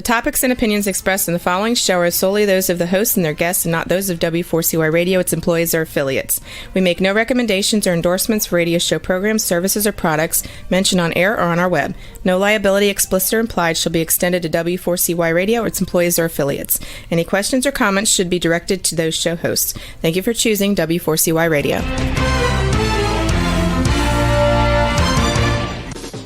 The topics and opinions expressed in the following show are solely those of the hosts and their guests and not those of W4CY Radio, its employees, or affiliates. We make no recommendations or endorsements for radio show programs, services, or products mentioned on air or on our web. No liability, explicit or implied, shall be extended to W4CY Radio or its employees or affiliates. Any questions or comments should be directed to those show hosts. Thank you for choosing W4CY Radio.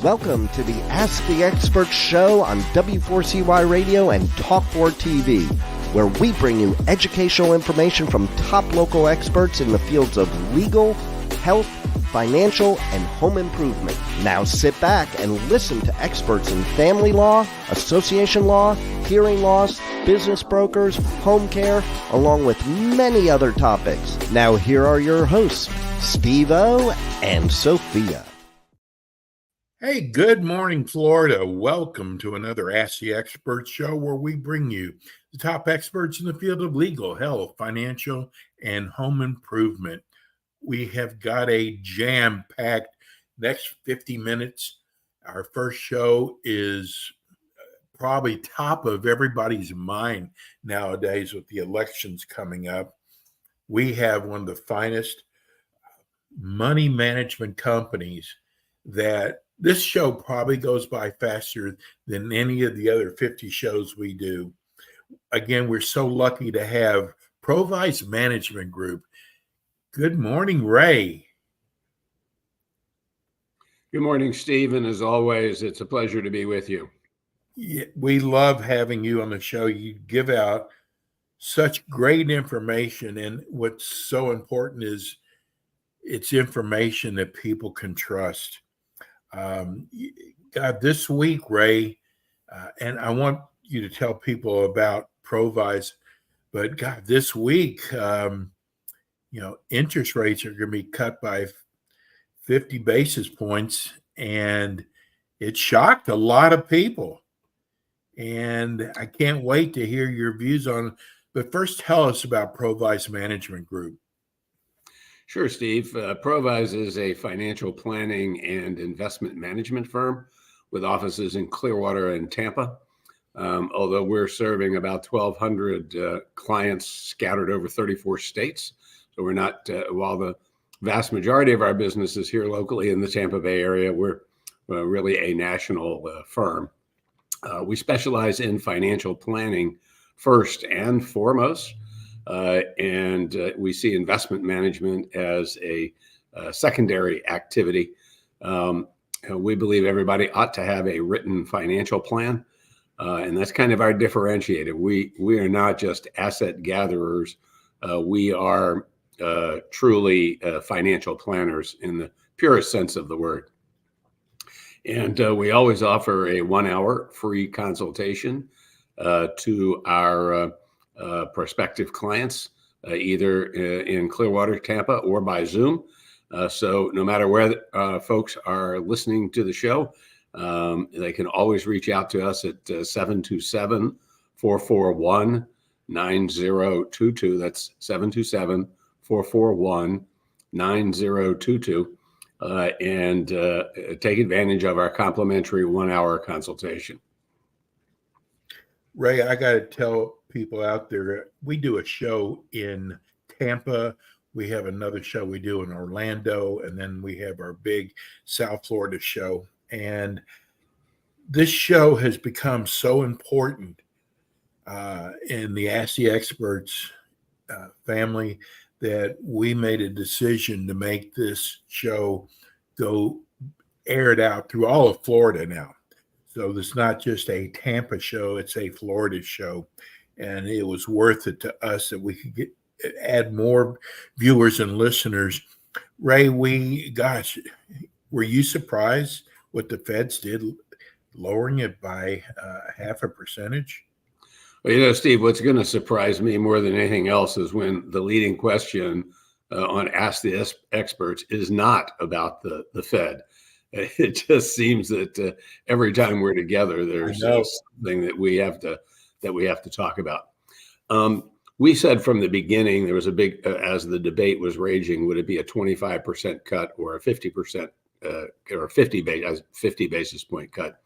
Welcome to the Ask the Expert show on W4CY Radio and Talk4 TV, where we bring you educational information from top local experts in the fields of legal, health, financial, and home improvement. Now sit back and listen to experts in family law, association law, hearing loss, business brokers, home care, along with many other topics. Now here are your hosts, Steve-O and Sophia. Hey, good morning, Florida. Welcome to another Ask the Expert show where we bring you the top experts in the field of legal, health, financial, and home improvement. We have got a jam-packed next 50 minutes. Our first show is probably top of everybody's mind nowadays with the elections coming up. We have one of the finest money management companies that this show probably goes by faster than any of the other 50 shows we do. Again, we're so lucky to have Provise Management Group. Good morning, Ray. Good morning, Steve. And as always, it's a pleasure to be with you. Yeah, we love having you on the show. You give out such great information. And what's so important is it's information that people can trust. God, this week, Ray, and I want you to tell people about Provise, but God, this week, interest rates are going to be cut by 50 basis points, and it shocked a lot of people. And I can't wait to hear your views on it. But first, tell us about Provise Management Group. Sure, Steve. Provise is a financial planning and investment management firm with offices in Clearwater and Tampa. Although we're serving about 1,200 clients scattered over 34 states. So we're not, while the vast majority of our business is here locally in the Tampa Bay area, we're really a national firm. We specialize in financial planning first and foremost. And we see investment management as a secondary activity. We believe everybody ought to have a written financial plan, and that's kind of our differentiator. We are not just asset gatherers. We are truly financial planners in the purest sense of the word. And we always offer a 1-hour free consultation to our prospective clients, either in Clearwater, Tampa, or by Zoom. So no matter where folks are listening to the show, they can always reach out to us at 727-441-9022. That's 727-441-9022. And take advantage of our complimentary 1-hour consultation. Ray, I got to tell people out there, we do a show in Tampa. We have another show we do in Orlando, and then we have our big South Florida show. And this show has become so important in the Ask the Experts family that we made a decision to make this show go aired out through all of Florida now. So it's not just a Tampa show, it's a Florida show. And it was worth it to us that we could add more viewers and listeners. Ray, were you surprised what the feds did, lowering it by 0.5%? Well, Steve, what's going to surprise me more than anything else is when the leading question on Ask the Experts is not about the Fed. It just seems that every time we're together, there's something that we have to talk about. We said from the beginning there was a big, as the debate was raging, would it be a 25% cut or a 50% or 50 basis point cut?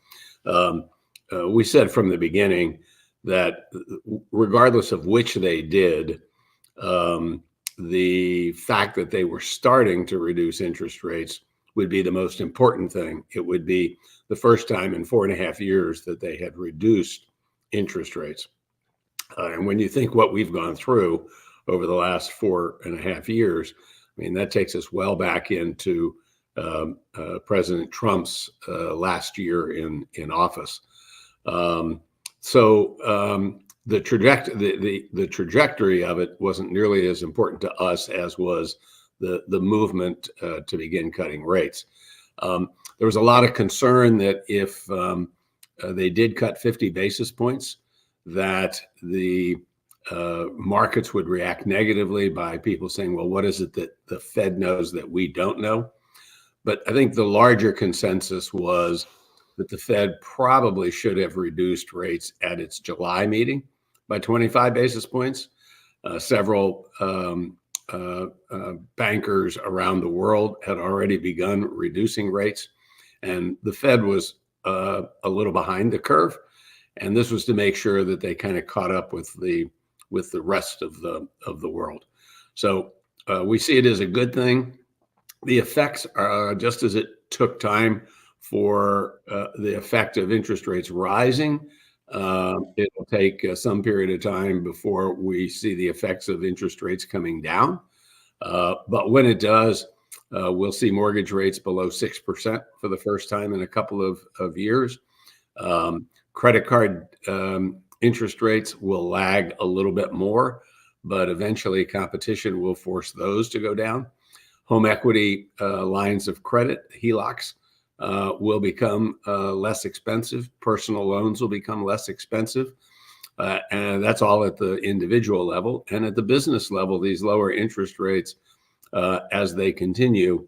we said from the beginning that regardless of which they did, the fact that they were starting to reduce interest rates would be the most important thing. It would be the first time in 4.5 years that they had reduced interest rates. And when you think what we've gone through over the last 4.5 years, I mean, that takes us well back into President Trump's last year in office. The trajectory of it wasn't nearly as important to us as was the movement to begin cutting rates. There was a lot of concern that if they did cut 50 basis points, that the markets would react negatively by people saying, well, what is it that the Fed knows that we don't know? But I think the larger consensus was that the Fed probably should have reduced rates at its July meeting by 25 basis points. Several bankers around the world had already begun reducing rates, and the Fed was a little behind the curve. And this was to make sure that they kind of caught up with the rest of the world. So we see it as a good thing. The effects are just as it took time for the effect of interest rates rising. It will take some period of time before we see the effects of interest rates coming down. But when it does, we'll see mortgage rates below 6% for the first time in a couple of years. Credit card interest rates will lag a little bit more, but eventually competition will force those to go down. Home equity lines of credit, HELOCs, will become less expensive. Personal loans will become less expensive. And that's all at the individual level. And at the business level, these lower interest rates, as they continue,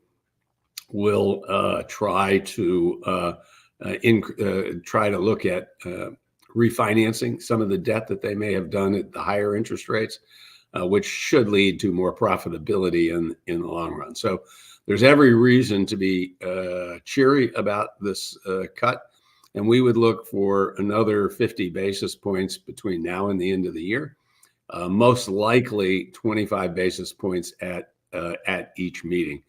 will try to look at refinancing some of the debt that they may have done at the higher interest rates, which should lead to more profitability in the long run. So there's every reason to be cheery about this cut. And we would look for another 50 basis points between now and the end of the year, most likely 25 basis points at each meeting.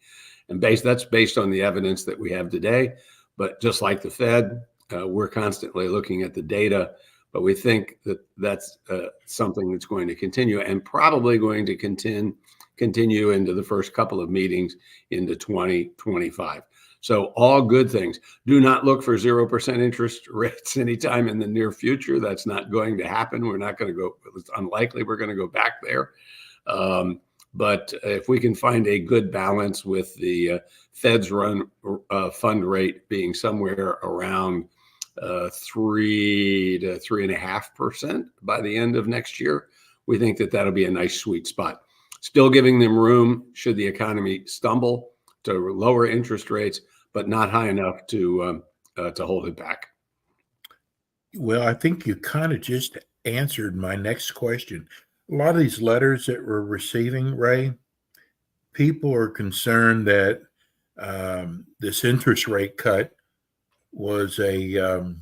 And that's based on the evidence that we have today. But just like the Fed, we're constantly looking at the data, but we think that that's something that's going to continue and probably going to continue into the first couple of meetings into 2025. So all good things. Do not look for 0% interest rates anytime in the near future. That's not going to happen. We're not going to go, it's unlikely we're going to go back there. But if we can find a good balance with the Fed's fund rate being somewhere around 3 to 3.5% by the end of next year, we think that that'll be a nice sweet spot. Still giving them room should the economy stumble to lower interest rates, but not high enough to hold it back. Well, I think you kind of just answered my next question. A lot of these letters that we're receiving, Ray, people are concerned that this interest rate cut was how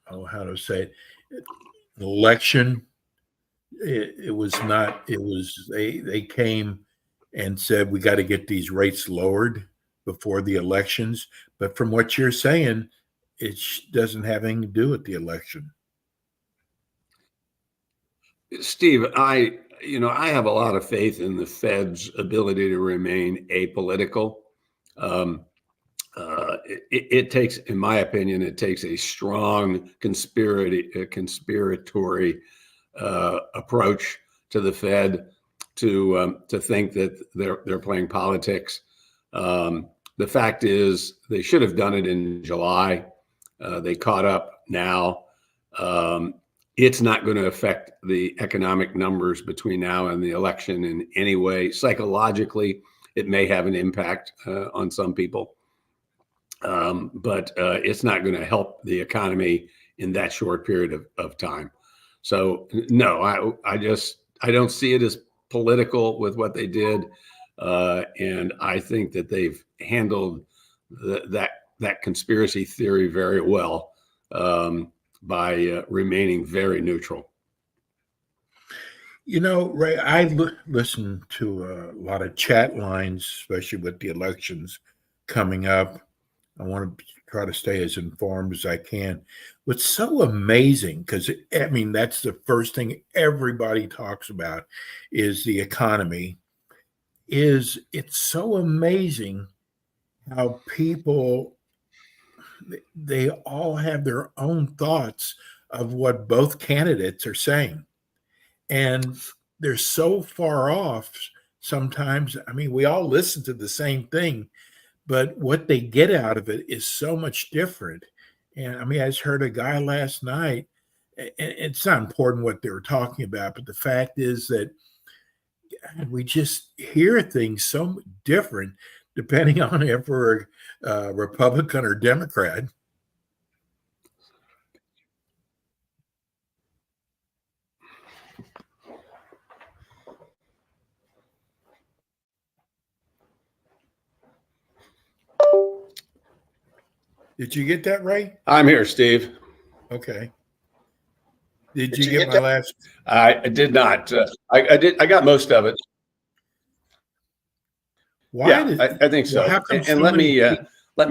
to say it, election. It was not, it was, they came and said, we got to get these rates lowered before the elections. But from what you're saying, it doesn't have anything to do with the election. Steve, I have a lot of faith in the Fed's ability to remain apolitical. It takes, in my opinion, it takes a strong conspiratory approach to the Fed to think that they're playing politics. The fact is, they should have done it in July. They caught up now. It's not going to affect the economic numbers between now and the election in any way. Psychologically, it may have an impact on some people, but it's not going to help the economy in that short period of time. So no, I don't see it as political with what they did, and I think that they've handled that conspiracy theory very well by remaining very neutral. You know, Ray, I listen to a lot of chat lines, especially with the elections coming up. I want to try to stay as informed as I can. What's so amazing, because I mean, that's the first thing everybody talks about is the economy, is it's so amazing how people, they all have their own thoughts of what both candidates are saying. And they're so far off sometimes. I mean, we all listen to the same thing, but what they get out of it is so much different. And I mean, I just heard a guy last night, and it's not important what they were talking about, but the fact is that we just hear things so different depending on if we're a Republican or Democrat. Did you get that right? I'm here, Steve. Okay. Did you get my last? I did not. I did. I got most of it. Why? Yeah, I think so. And let me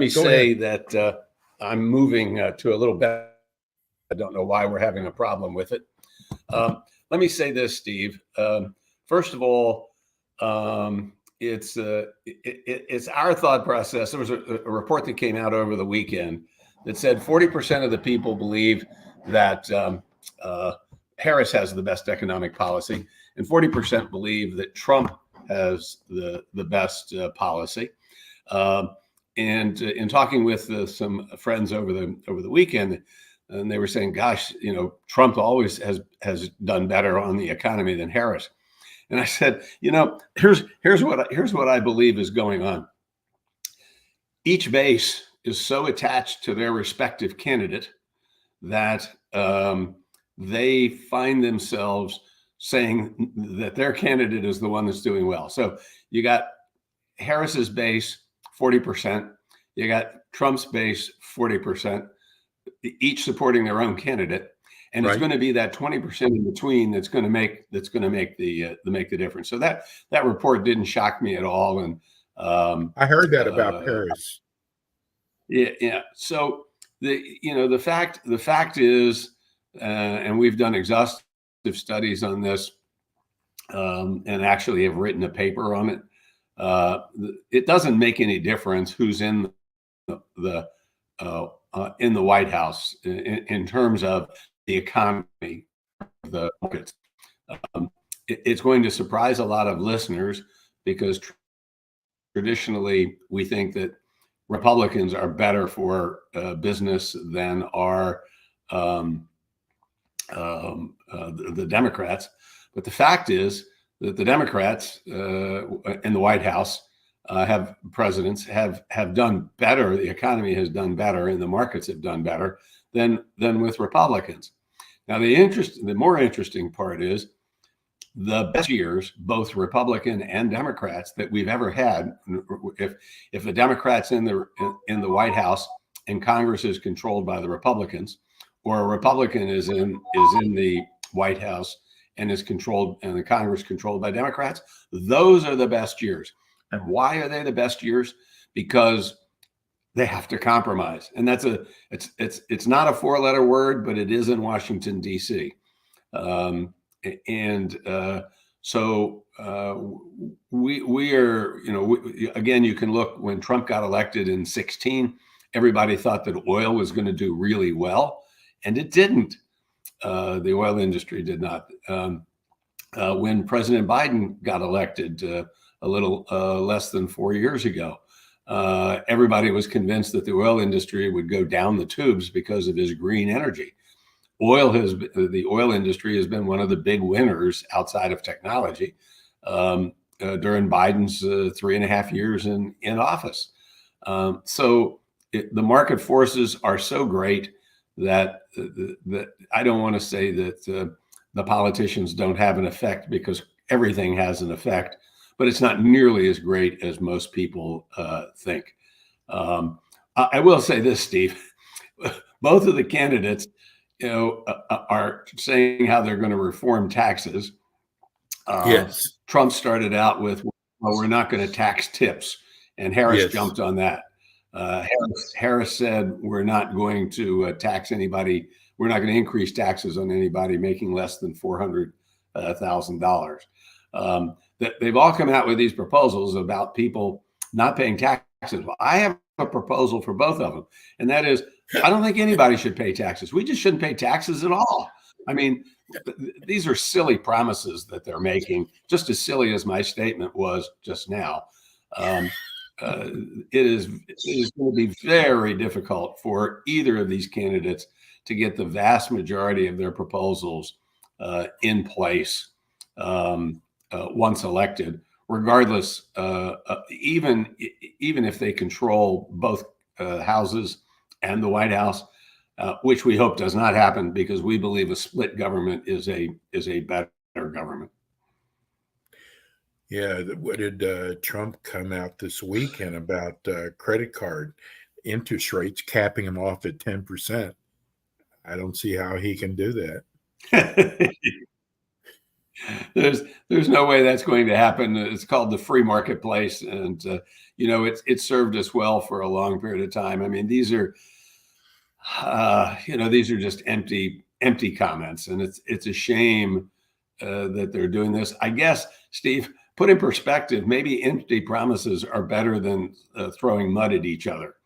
say that I'm moving to a little bit. I don't know why we're having a problem with it. Let me say this, Steve. First of all, it's our thought process. There was a report that came out over the weekend that said 40% of the people believe that Harris has the best economic policy, and 40% believe that Trump has the best policy. And in talking with some friends over the weekend, and they were saying, "Gosh, you know, Trump always has done better on the economy than Harris." And I said, "You know, here's what I believe is going on. Each base is so attached to their respective candidate that they find themselves saying that their candidate is the one that's doing well. So you got Harris's base, 40%. You got Trump's base, 40%, each supporting their own candidate. And It's going to be that 20% in between that's going to make the difference. So that report didn't shock me at all. And I heard that about Paris. Yeah. So the fact is, and we've done exhaustive studies on this, and actually have written a paper on it. It doesn't make any difference who's in the White House in terms of the economy, the markets. It's going to surprise a lot of listeners because traditionally we think that Republicans are better for business than are the Democrats. But the fact is that the Democrats in the White House have done better. The economy has done better, and the markets have done better than with Republicans. Now, the more interesting part is the best years, both Republican and Democrats, that we've ever had. If the Democrats in the White House and Congress is controlled by the Republicans, or a Republican is in the White House and the Congress controlled by Democrats, those are the best years. And why are they the best years? Because they have to compromise, and it's not a four-letter word, but it is in Washington D.C. So we are, again, you can look when Trump got elected in 2016. Everybody thought that oil was going to do really well, and it didn't. The oil industry did not. When President Biden got elected a little less than 4 years ago, everybody was convinced that the oil industry would go down the tubes because of his green energy. The oil industry has been one of the big winners outside of technology during Biden's 3.5 years in office. So the market forces are so great that I don't want to say that the politicians don't have an effect, because everything has an effect, but it's not nearly as great as most people think. I will say this, Steve. both of the candidates, are saying how they're going to reform taxes. Yes. Trump started out with, well, we're not going to tax tips, and Harris Yes. jumped on that. Harris said, we're not going to tax anybody. We're not going to increase taxes on anybody making less than $400,000. They've all come out with these proposals about people not paying taxes. Well, I have a proposal for both of them, and that is, I don't think anybody should pay taxes. We just shouldn't pay taxes at all. I mean, these are silly promises that they're making, just as silly as my statement was just now. It is going to be very difficult for either of these candidates to get the vast majority of their proposals in place once elected, regardless, even if they control both houses and the White House, which we hope does not happen, because we believe a split government is a better government. Yeah. What did Trump come out this weekend about credit card interest rates, capping them off at 10%? I don't see how he can do that. There's no way that's going to happen. It's called the free marketplace, and it's served us well for a long period of time. I mean, these are just empty comments, and it's a shame that they're doing this. I guess, Steve, put in perspective, maybe empty promises are better than throwing mud at each other.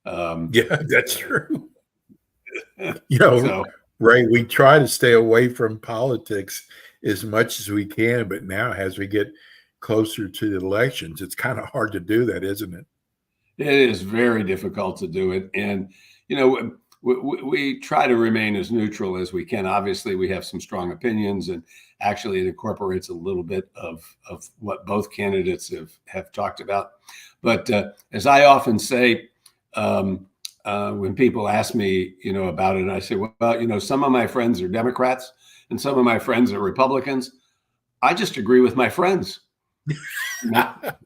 Yeah, that's true. Ray, we try to stay away from politics as much as we can, but now as we get closer to the elections, it's kind of hard to do that, isn't it? It is very difficult to do it. And, we try to remain as neutral as we can. Obviously, we have some strong opinions, and actually it incorporates a little bit of what both candidates have talked about. But as I often say, when people ask me, about it, I say, well, some of my friends are Democrats and some of my friends are Republicans. I just agree with my friends.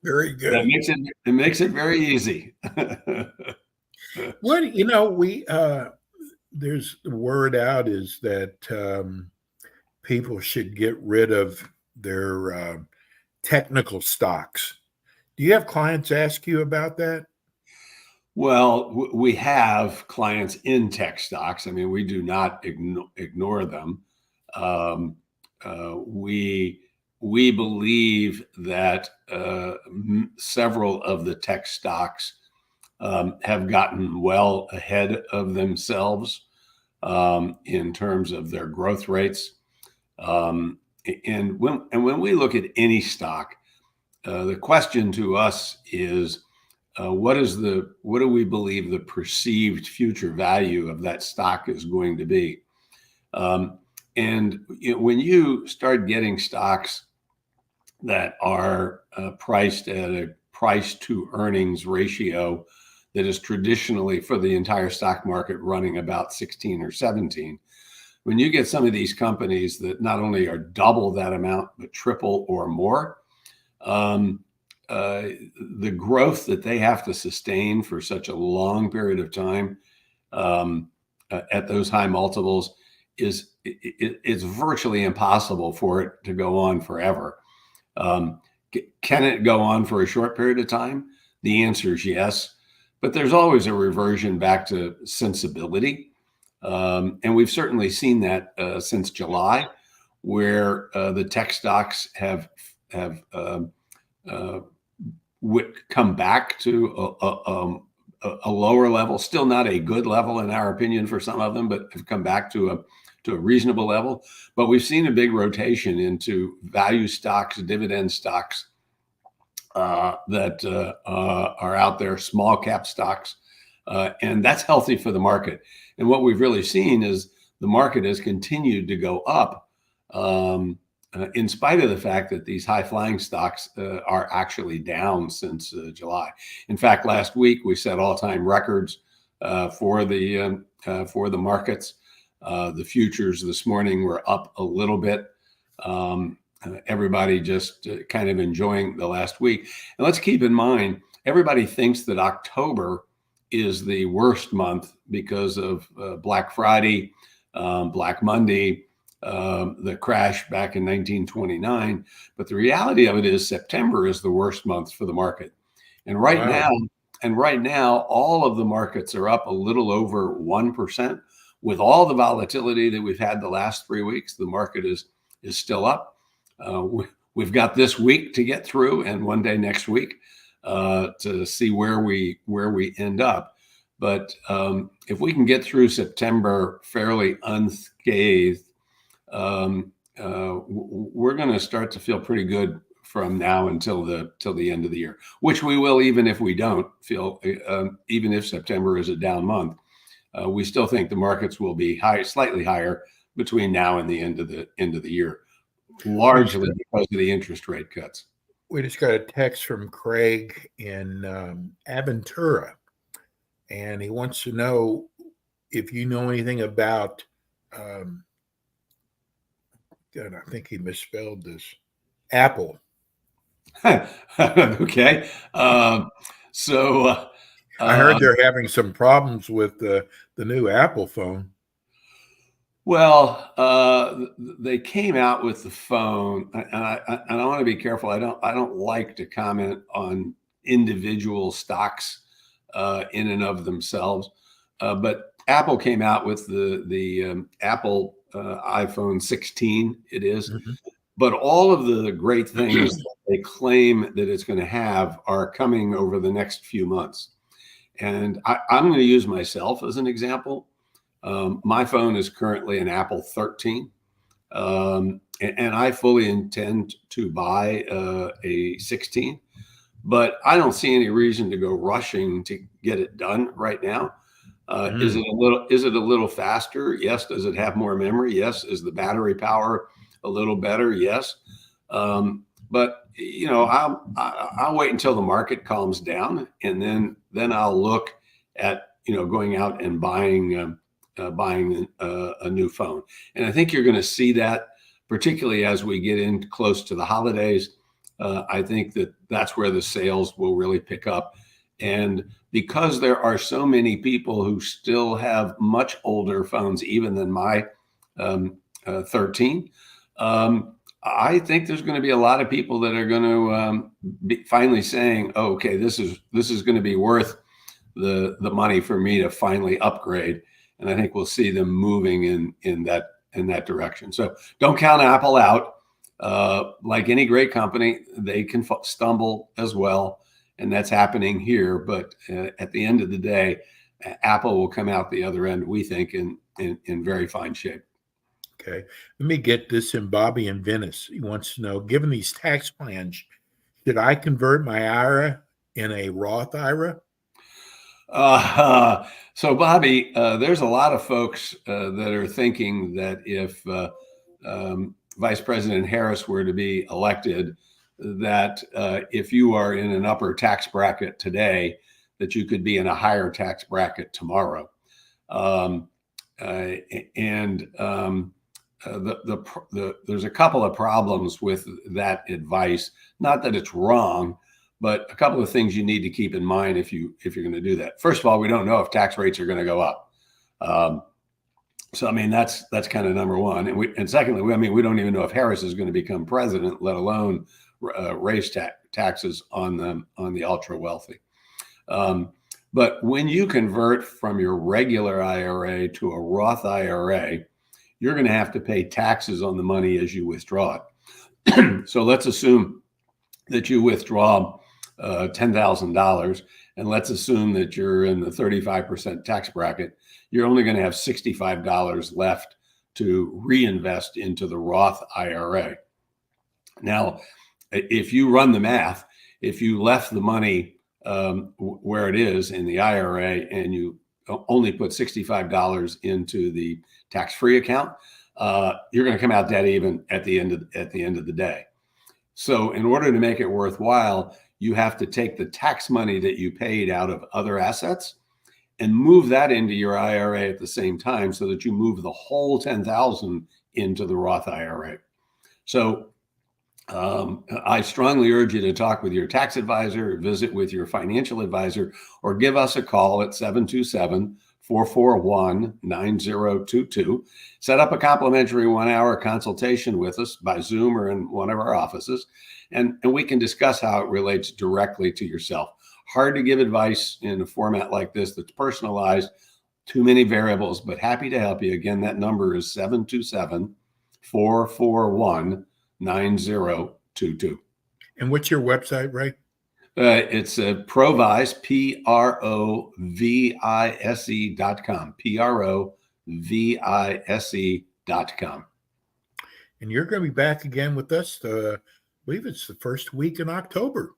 Very good. It makes it very easy. What there's the word out is that people should get rid of their technical stocks. Do you have clients ask you about that? Well, we have clients in tech stocks. I mean, we do not ignore them. We believe that several of the tech stocks have gotten well ahead of themselves in terms of their growth rates. And when we look at any stock, the question to us is, what do we believe the perceived future value of that stock is going to be? And when you start getting stocks that are priced at a price to earnings ratio that is traditionally for the entire stock market running about 16 or 17, when you get some of these companies that not only are double that amount, but triple or more, the growth that they have to sustain for such a long period of time at those high multiples it's virtually impossible for it to go on forever. Can it go on for a short period of time? The answer is yes, but there's always a reversion back to sensibility. And we've certainly seen that since July, where the tech stocks have come back to a lower level, still not a good level in our opinion for some of them, but have come back to a reasonable level. But we've seen a big rotation into value stocks, dividend stocks that are out there, small cap stocks, and that's healthy for the market. And what we've really seen is the market has continued to go up in spite of the fact that these high flying stocks are actually down since July. In fact, last week we set all-time records for the markets. The futures this morning were up a little bit. Everybody just kind of enjoying the last week. And let's keep in mind, everybody thinks that October is the worst month because of Black Friday, Black Monday, the crash back in 1929. But the reality of it is September is the worst month for the market. And right now, all of the markets are up a little over 1%. With all the volatility that we've had the last 3 weeks, the market is still up. We've got this week to get through, and one day next week to see where we end up. But if we can get through September fairly unscathed, we're going to start to feel pretty good from now until the end of the year, which we will, even if we don't feel, even if September is a down month. We still think the markets will be slightly higher between now and the end of the year, largely because of the interest rate cuts. We just got a text from Craig in Aventura, and he wants to know if you know anything about. God, I think he misspelled this. Apple. Okay. I heard they're having some problems with the new Apple phone. Well, they came out with the phone, and I want to be careful. I don't like to comment on individual stocks in and of themselves. But Apple came out with the Apple iPhone 16. It is. Mm-hmm. But all of the great things that they claim that it's going to have are coming over the next few months. And I'm going to use myself as an example. My phone is currently an Apple 13. And I fully intend to buy a 16. But I don't see any reason to go rushing to get it done right now. Is it a little faster? Yes. Does it have more memory? Yes. Is the battery power a little better? Yes. But I'll wait until the market calms down, and then I'll look at going out and buying a new phone. And I think you're going to see that, particularly as we get in close to the holidays. I think that's where the sales will really pick up. And because there are so many people who still have much older phones, even than my 13, I think there's going to be a lot of people that are going to be finally saying, oh, okay, this is going to be worth the money for me to finally upgrade. And I think we'll see them moving in that direction. So don't count Apple out. Like any great company, they can stumble as well. And that's happening here. But at the end of the day, Apple will come out the other end, we think, in very fine shape. Okay. Let me get this in Bobby in Venice. He wants to know, given these tax plans, should I convert my IRA in a Roth IRA? So, Bobby, there's a lot of folks that are thinking that if Vice President Harris were to be elected, that if you are in an upper tax bracket today, that you could be in a higher tax bracket tomorrow. There's a couple of problems with that advice. Not that it's wrong, but a couple of things you need to keep in mind if you're going to do that. First of all, we don't know if tax rates are going to go up. So I mean that's kind of number one. And secondly, we don't even know if Harris is going to become president, let alone raise taxes on the ultra wealthy. But when you convert from your regular IRA to a Roth IRA, you're going to have to pay taxes on the money as you withdraw it. So let's assume that you withdraw $10,000, and let's assume that you're in the 35% tax bracket. You're only going to have $65 left to reinvest into the Roth IRA. Now, if you run the math, if you left the money where it is in the IRA and you only put $65 into the tax-free account, you're going to come out dead even at the end of the day. So in order to make it worthwhile, you have to take the tax money that you paid out of other assets and move that into your IRA at the same time, so that you move the whole $10,000 into the Roth IRA. So I strongly urge you to talk with your tax advisor, visit with your financial advisor, or give us a call at 727-441-9022. Set up a complimentary 1-hour consultation with us by Zoom or in one of our offices, and we can discuss how it relates directly to yourself. Hard to give advice in a format like this that's personalized, too many variables, but happy to help you. Again, that number is 727-441-9022. And what's your website, Ray? It's Provise, PROVISE.com, PROVISE.com. And you're going to be back again with us, I believe it's the first week in October.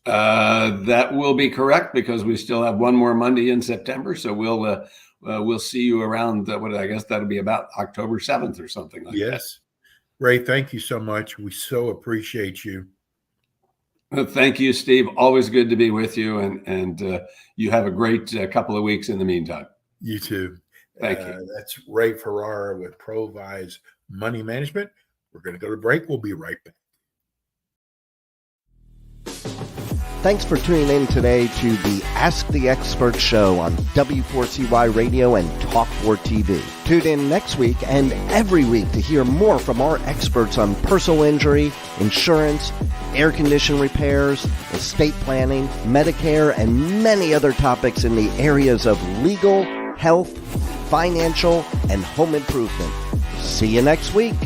That will be correct, because we still have one more Monday in September. So we'll see you around, I guess that'll be about October 7th or something like that. Yes. Ray, thank you so much. We so appreciate you. Thank you, Steve. Always good to be with you. And you have a great couple of weeks in the meantime. You too. Thank you. That's Ray Ferrara with Provise Money Management. We're going to go to break. We'll be right back. Thanks for tuning in today to the Ask the Expert show on W4CY Radio and Talk4 TV. Tune in next week and every week to hear more from our experts on personal injury, insurance, air condition repairs, estate planning, Medicare, and many other topics in the areas of legal, health, financial, and home improvement. See you next week.